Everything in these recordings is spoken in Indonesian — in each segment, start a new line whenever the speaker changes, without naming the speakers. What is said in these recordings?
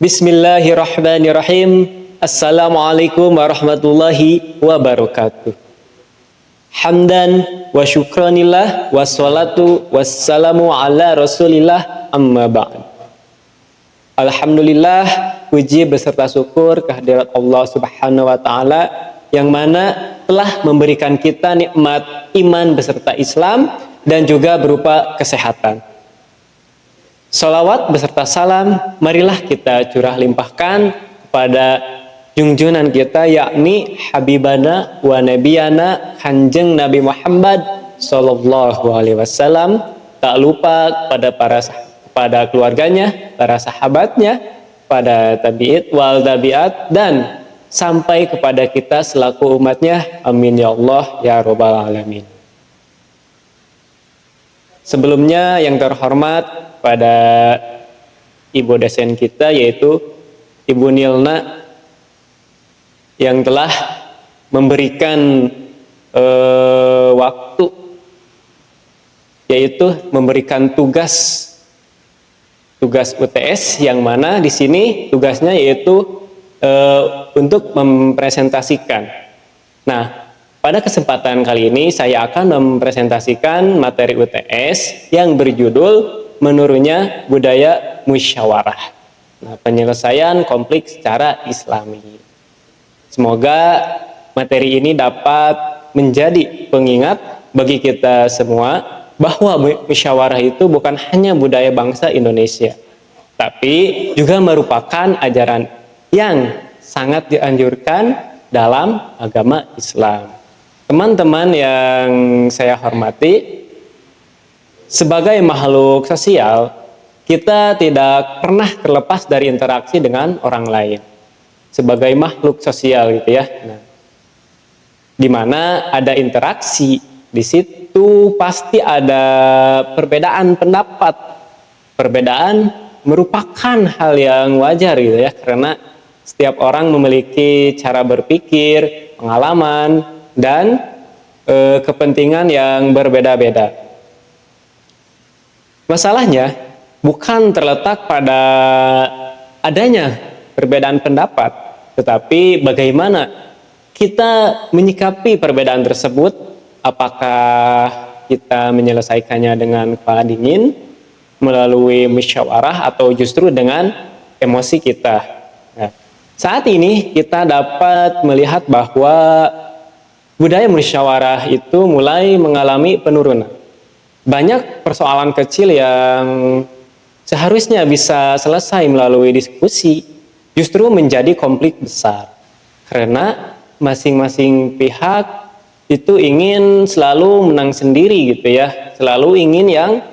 Bismillahirrahmanirrahim. Assalamualaikum warahmatullahi wabarakatuh. Hamdan wa syukranillah wassalatu wassalamu ala rasulillah amma ba'd. Alhamdulillah, puji beserta syukur kehadirat Allah Subhanahu wa taala yang mana telah memberikan kita nikmat iman beserta Islam dan juga berupa kesehatan. Salawat beserta salam marilah kita curah limpahkan kepada junjungan kita, yakni Habibana wa Nabiyana Kanjeng Nabi Muhammad Sallallahu Alaihi Wasallam. Tak lupa kepada keluarganya, para sahabatnya, pada tabi'it wal tabi'at, dan sampai kepada kita selaku umatnya. Amin ya Allah ya Rabbal Alamin. Sebelumnya yang terhormat pada ibu dosen kita, yaitu Ibu Nilna, yang telah memberikan waktu, yaitu memberikan tugas UTS, yang mana di sini tugasnya yaitu untuk mempresentasikan. Nah, pada kesempatan kali ini saya akan mempresentasikan materi UTS yang berjudul menurunnya budaya musyawarah. Nah, penyelesaian konflik secara Islami. Semoga materi ini dapat menjadi pengingat bagi kita semua bahwa musyawarah itu bukan hanya budaya bangsa Indonesia, tapi juga merupakan ajaran yang sangat dianjurkan dalam agama Islam. Teman-teman yang saya hormati, sebagai makhluk sosial, kita tidak pernah terlepas dari interaksi dengan orang lain. Sebagai makhluk sosial gitu ya. Nah, di mana ada interaksi, di situ pasti ada perbedaan pendapat. Perbedaan merupakan hal yang wajar gitu ya, karena setiap orang memiliki cara berpikir, pengalaman, dan kepentingan yang berbeda-beda. Masalahnya bukan terletak pada adanya perbedaan pendapat, tetapi bagaimana kita menyikapi perbedaan tersebut. Apakah kita menyelesaikannya dengan kepala dingin, melalui musyawarah, atau justru dengan emosi kita. Nah, saat ini kita dapat melihat bahwa budaya musyawarah itu mulai mengalami penurunan. Banyak persoalan kecil yang seharusnya bisa selesai melalui diskusi justru menjadi konflik besar, karena masing-masing pihak itu ingin selalu menang sendiri gitu ya, selalu ingin yang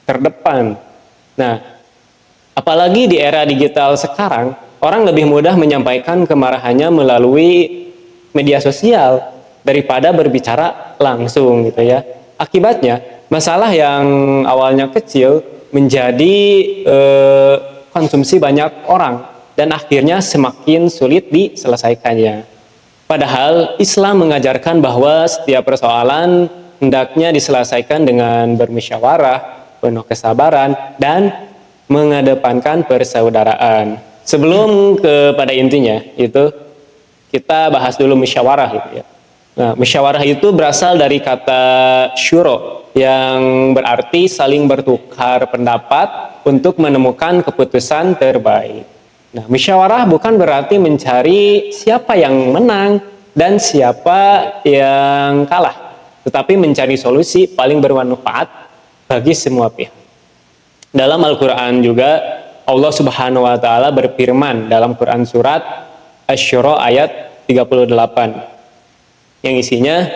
terdepan. Nah, apalagi di era digital sekarang, orang lebih mudah menyampaikan kemarahannya melalui media sosial daripada berbicara langsung gitu ya. Akibatnya masalah yang awalnya kecil menjadi konsumsi banyak orang dan akhirnya semakin sulit diselesaikannya. Padahal Islam mengajarkan bahwa setiap persoalan hendaknya diselesaikan dengan bermusyawarah, penuh kesabaran, dan mengedepankan persaudaraan. Sebelum kepada intinya, itu kita bahas dulu musyawarah gitu ya. Nah, musyawarah itu berasal dari kata syuro, yang berarti saling bertukar pendapat untuk menemukan keputusan terbaik. Nah, musyawarah bukan berarti mencari siapa yang menang dan siapa yang kalah, tetapi mencari solusi paling bermanfaat bagi semua pihak. Dalam Al-Quran juga Allah Subhanahu wa taala berfirman dalam Quran surat Asy-Syura ayat 38 yang isinya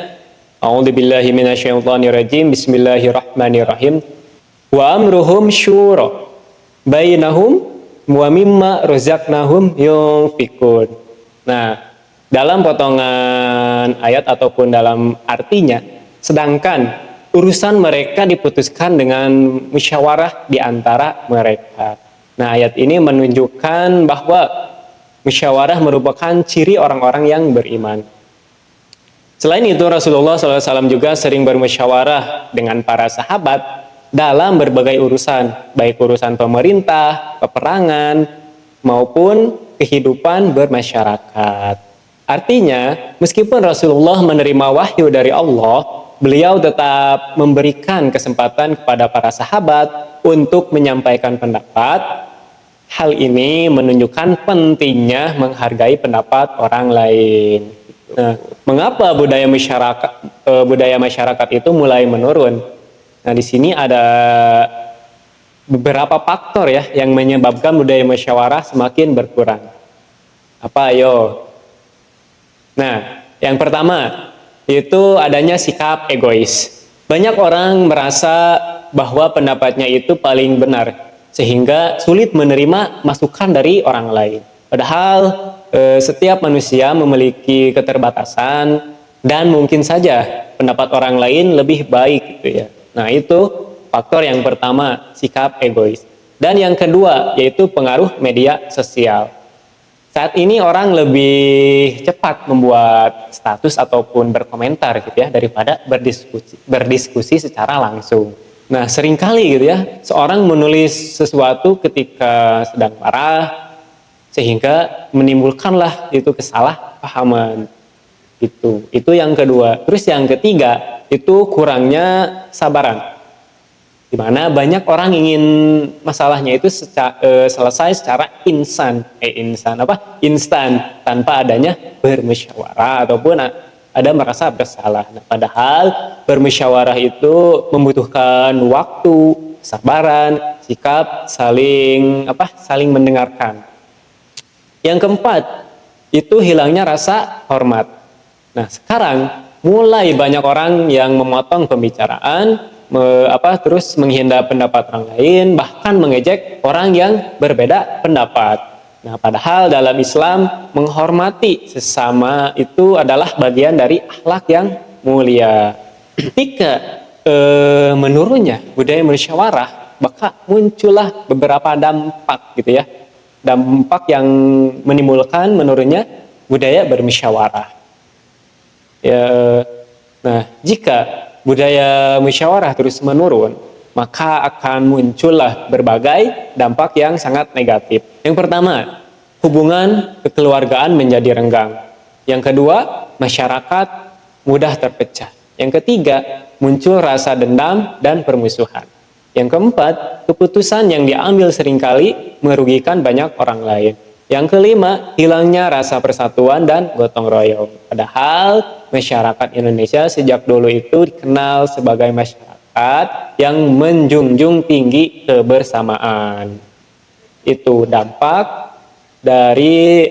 A'udzubillahi minasyaitonirrajim, bismillahirrahmanirrahim, wa amruhum syura bainahum wa mimma razaqnahum yunfikun. Nah, dalam potongan ayat ataupun dalam artinya, sedangkan urusan mereka diputuskan dengan musyawarah di antara mereka. Nah, ayat ini menunjukkan bahwa musyawarah merupakan ciri orang-orang yang beriman. Selain itu, Rasulullah SAW juga sering bermusyawarah dengan para sahabat dalam berbagai urusan, baik urusan pemerintah, peperangan, maupun kehidupan bermasyarakat. Artinya, meskipun Rasulullah menerima wahyu dari Allah, beliau tetap memberikan kesempatan kepada para sahabat untuk menyampaikan pendapat. Hal ini menunjukkan pentingnya menghargai pendapat orang lain. Nah, mengapa budaya masyarakat itu mulai menurun? Nah, di sini ada beberapa faktor ya yang menyebabkan budaya musyawarah semakin berkurang. Apa ayo? Nah, yang pertama itu adanya sikap egois. Banyak orang merasa bahwa pendapatnya itu paling benar, sehingga sulit menerima masukan dari orang lain. Padahal setiap manusia memiliki keterbatasan dan mungkin saja pendapat orang lain lebih baik gitu ya. Nah, itu faktor yang pertama, sikap egois. Dan yang kedua yaitu pengaruh media sosial. Saat ini orang lebih cepat membuat status ataupun berkomentar gitu ya daripada berdiskusi secara langsung. Nah, seringkali gitu ya seorang menulis sesuatu ketika sedang marah sehingga menimbulkanlah itu kesalahpahaman. Itu yang kedua. Terus yang ketiga itu kurangnya sabaran. Di mana banyak orang ingin masalahnya itu selesai secara instan tanpa adanya bermusyawarah ataupun ada merasa bersalah. Nah, padahal bermusyawarah itu membutuhkan waktu, kesabaran, sikap saling mendengarkan. Yang keempat itu hilangnya rasa hormat. Nah, sekarang mulai banyak orang yang memotong pembicaraan, terus menghindar pendapat orang lain, bahkan mengejek orang yang berbeda pendapat. Nah, padahal dalam Islam menghormati sesama itu adalah bagian dari akhlak yang mulia. Ketika menurunnya budaya musyawarah, maka muncullah beberapa dampak gitu ya. Dampak yang menimbulkan menurunnya budaya bermusyawarah. Nah, jika budaya musyawarah terus menurun, maka akan muncullah berbagai dampak yang sangat negatif. Yang pertama, hubungan kekeluargaan menjadi renggang. Yang kedua, masyarakat mudah terpecah. Yang ketiga, muncul rasa dendam dan permusuhan. Yang keempat, keputusan yang diambil seringkali merugikan banyak orang lain. Yang kelima, hilangnya rasa persatuan dan gotong royong. Padahal masyarakat Indonesia sejak dulu itu dikenal sebagai masyarakat yang menjunjung tinggi kebersamaan. Itu dampak dari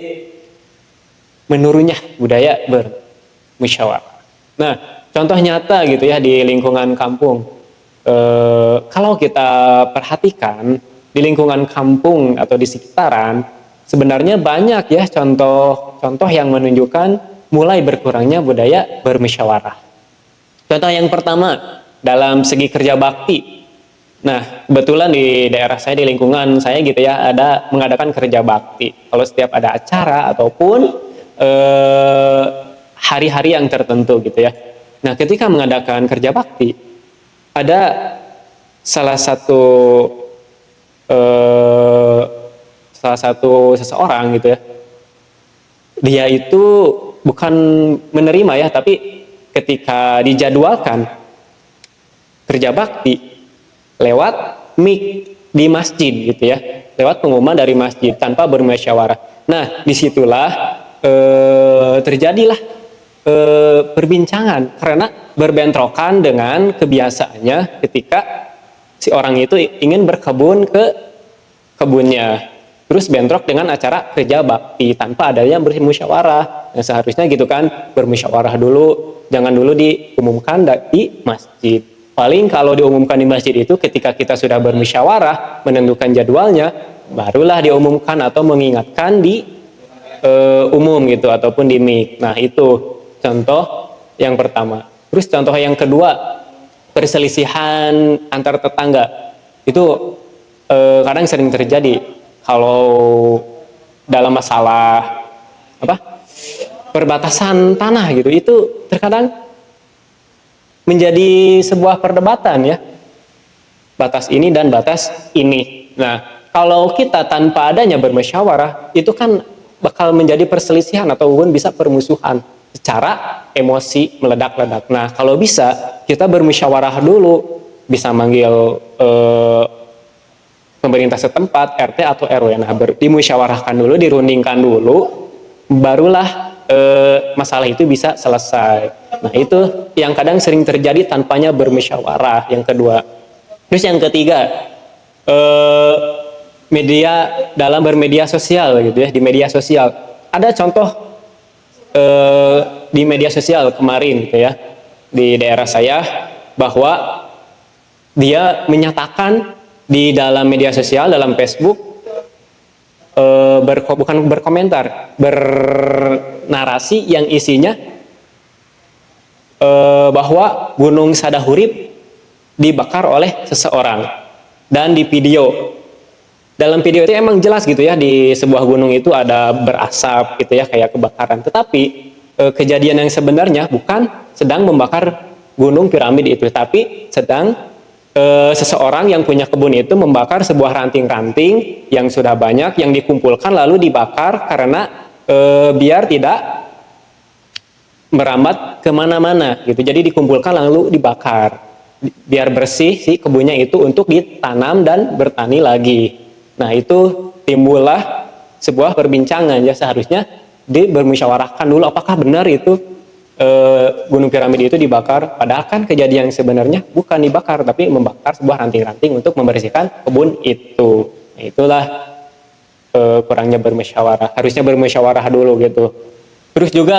menurunnya budaya bermusyawarah. Nah, contoh nyata gitu ya di lingkungan kampung. Kalau kita perhatikan di lingkungan kampung atau di sekitaran, sebenarnya banyak ya contoh yang menunjukkan mulai berkurangnya budaya bermusyawarah. Contoh yang pertama dalam segi kerja bakti. Nah, kebetulan di daerah saya, di lingkungan saya gitu ya, ada mengadakan kerja bakti. Kalau setiap ada acara ataupun hari-hari yang tertentu gitu ya. Nah, ketika mengadakan kerja bakti, ada salah satu seseorang gitu ya, dia itu bukan menerima ya, tapi ketika dijadwalkan kerja bakti lewat mic di masjid gitu ya, lewat pengumuman dari masjid tanpa bermusyawarah. Nah, disitulah terjadilah perbincangan karena berbentrokan dengan kebiasaannya ketika si orang itu ingin berkebun ke kebunnya, terus bentrok dengan acara kerja bakti tanpa adanya bermusyawarah. Nah, seharusnya gitu kan, bermusyawarah dulu, jangan dulu diumumkan di masjid. Paling kalau diumumkan di masjid itu ketika kita sudah bermusyawarah menentukan jadwalnya, barulah diumumkan atau mengingatkan di umum gitu ataupun di mic. Nah, itu contoh yang pertama. Terus contoh yang kedua, perselisihan antar tetangga. Itu kadang sering terjadi kalau dalam masalah perbatasan tanah gitu. Itu terkadang menjadi sebuah perdebatan ya. batas ini dan batas ini. Nah, kalau kita tanpa adanya bermusyawarah, itu kan bakal menjadi perselisihan ataupun bisa permusuhan secara emosi meledak-ledak. Nah, kalau bisa kita bermusyawarah dulu, bisa manggil pemerintah setempat, RT atau RW. Nah, dimusyawarahkan dulu, dirundingkan dulu, barulah masalah itu bisa selesai. Nah, itu yang kadang sering terjadi tanpanya bermusyawarah. Yang kedua. Terus yang ketiga, media dalam bermedia sosial gitu ya, di media sosial. Ada contoh di media sosial kemarin gitu ya, di daerah saya, bahwa dia menyatakan di dalam media sosial, dalam Facebook, bukan berkomentar, bernarasi yang isinya bahwa Gunung Sadahurip dibakar oleh seseorang, dan di video, dalam video itu emang jelas gitu ya, di sebuah gunung itu ada berasap gitu ya, kayak kebakaran, tetapi kejadian yang sebenarnya bukan sedang membakar gunung piramid itu, tapi sedang seseorang yang punya kebun itu membakar sebuah ranting-ranting yang sudah banyak, yang dikumpulkan lalu dibakar karena biar tidak merambat kemana-mana gitu. Jadi dikumpulkan lalu dibakar biar bersih si kebunnya itu untuk ditanam dan bertani lagi. Nah, itu timbullah sebuah perbincangan ya, seharusnya bermusyawarahkan dulu apakah benar itu gunung piramid itu dibakar, padahal kan kejadian sebenarnya bukan dibakar tapi membakar sebuah ranting-ranting untuk membersihkan kebun itu. Nah, itulah kurangnya bermusyawarah, harusnya bermusyawarah dulu gitu. Terus juga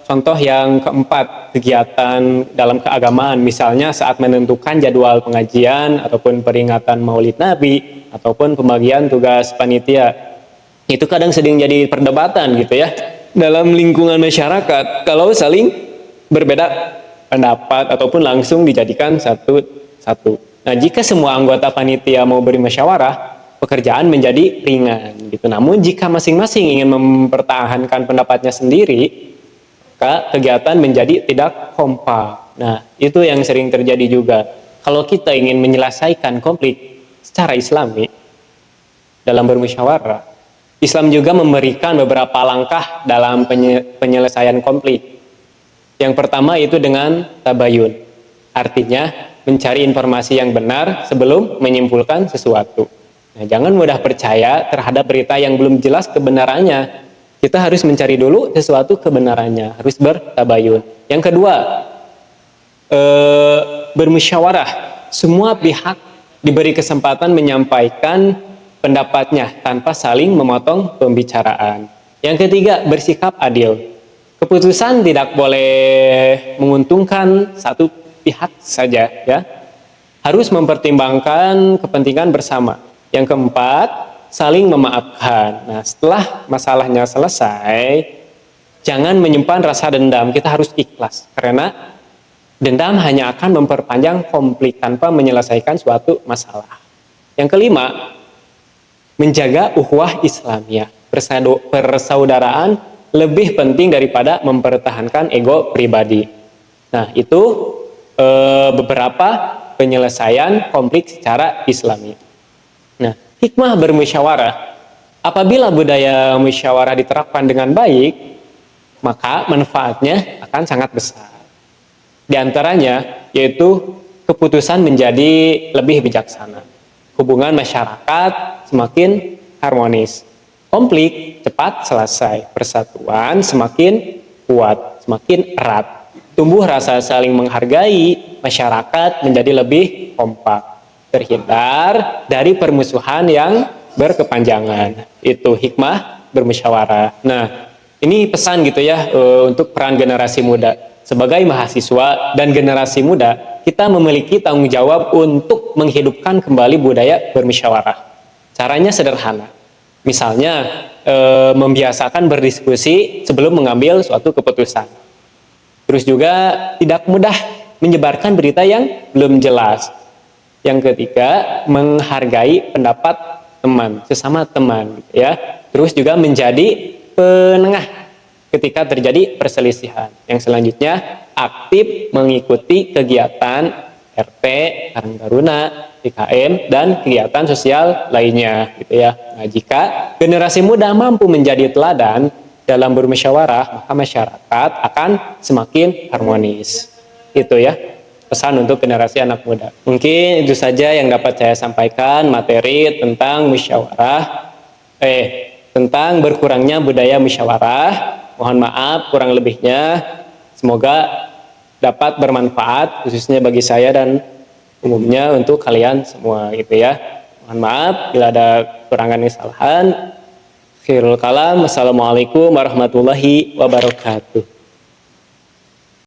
contoh yang keempat, kegiatan dalam keagamaan, misalnya saat menentukan jadwal pengajian ataupun peringatan Maulid Nabi ataupun pembagian tugas panitia, itu kadang sering jadi perdebatan gitu ya dalam lingkungan masyarakat kalau saling berbeda pendapat ataupun langsung dijadikan satu. Nah, jika semua anggota panitia mau bermusyawarah, pekerjaan menjadi ringan gitu. Namun jika masing-masing ingin mempertahankan pendapatnya sendiri, maka kegiatan menjadi tidak kompak. Nah, itu yang sering terjadi juga. Kalau kita ingin menyelesaikan konflik secara Islami dalam bermusyawarah, Islam juga memberikan beberapa langkah dalam penyelesaian konflik. Yang pertama itu dengan tabayun, artinya mencari informasi yang benar sebelum menyimpulkan sesuatu. Nah, jangan mudah percaya terhadap berita yang belum jelas kebenarannya. Kita harus mencari dulu sesuatu kebenarannya, harus bertabayun. Yang kedua, bermusyawarah. Semua pihak diberi kesempatan menyampaikan pendapatnya tanpa saling memotong pembicaraan. Yang ketiga, bersikap adil. Keputusan tidak boleh menguntungkan satu pihak saja, ya. Harus mempertimbangkan kepentingan bersama. Yang keempat, saling memaafkan. Nah, setelah masalahnya selesai, jangan menyimpan rasa dendam. Kita harus ikhlas, karena dendam hanya akan memperpanjang konflik tanpa menyelesaikan suatu masalah. Yang kelima, menjaga ukhuwah Islamiyah. Persaudaraan lebih penting daripada mempertahankan ego pribadi. Nah, itu beberapa penyelesaian konflik secara Islami. Nah, hikmah bermusyawarah. Apabila budaya musyawarah diterapkan dengan baik, maka manfaatnya akan sangat besar. Di antaranya yaitu keputusan menjadi lebih bijaksana. Hubungan masyarakat semakin harmonis. Konflik cepat selesai. Persatuan semakin kuat, semakin erat. Tumbuh rasa saling menghargai, masyarakat menjadi lebih kompak. Terhindar dari permusuhan yang berkepanjangan. Itu hikmah bermusyawarah. Nah, ini pesan gitu ya untuk peran generasi muda. Sebagai mahasiswa dan generasi muda, kita memiliki tanggung jawab untuk menghidupkan kembali budaya bermusyawarah. Caranya sederhana. Misalnya, membiasakan berdiskusi sebelum mengambil suatu keputusan. Terus juga tidak mudah menyebarkan berita yang belum jelas. Yang ketiga, menghargai pendapat teman, sesama teman, ya. Terus juga menjadi penengah ketika terjadi perselisihan. Yang selanjutnya, aktif mengikuti kegiatan RT, Karang Taruna, IKM, dan kegiatan sosial lainnya gitu ya. Nah, jika generasi muda mampu menjadi teladan dalam bermusyawarah, maka masyarakat akan semakin harmonis. Itu ya pesan untuk generasi anak muda. Mungkin itu saja yang dapat saya sampaikan materi tentang musyawarah, tentang berkurangnya budaya musyawarah. Mohon maaf kurang lebihnya. Semoga dapat bermanfaat khususnya bagi saya dan umumnya untuk kalian semua gitu ya. Mohon maaf bila ada kekurangan kesalahan. Akhirul kalam. Wassalamualaikum warahmatullahi wabarakatuh.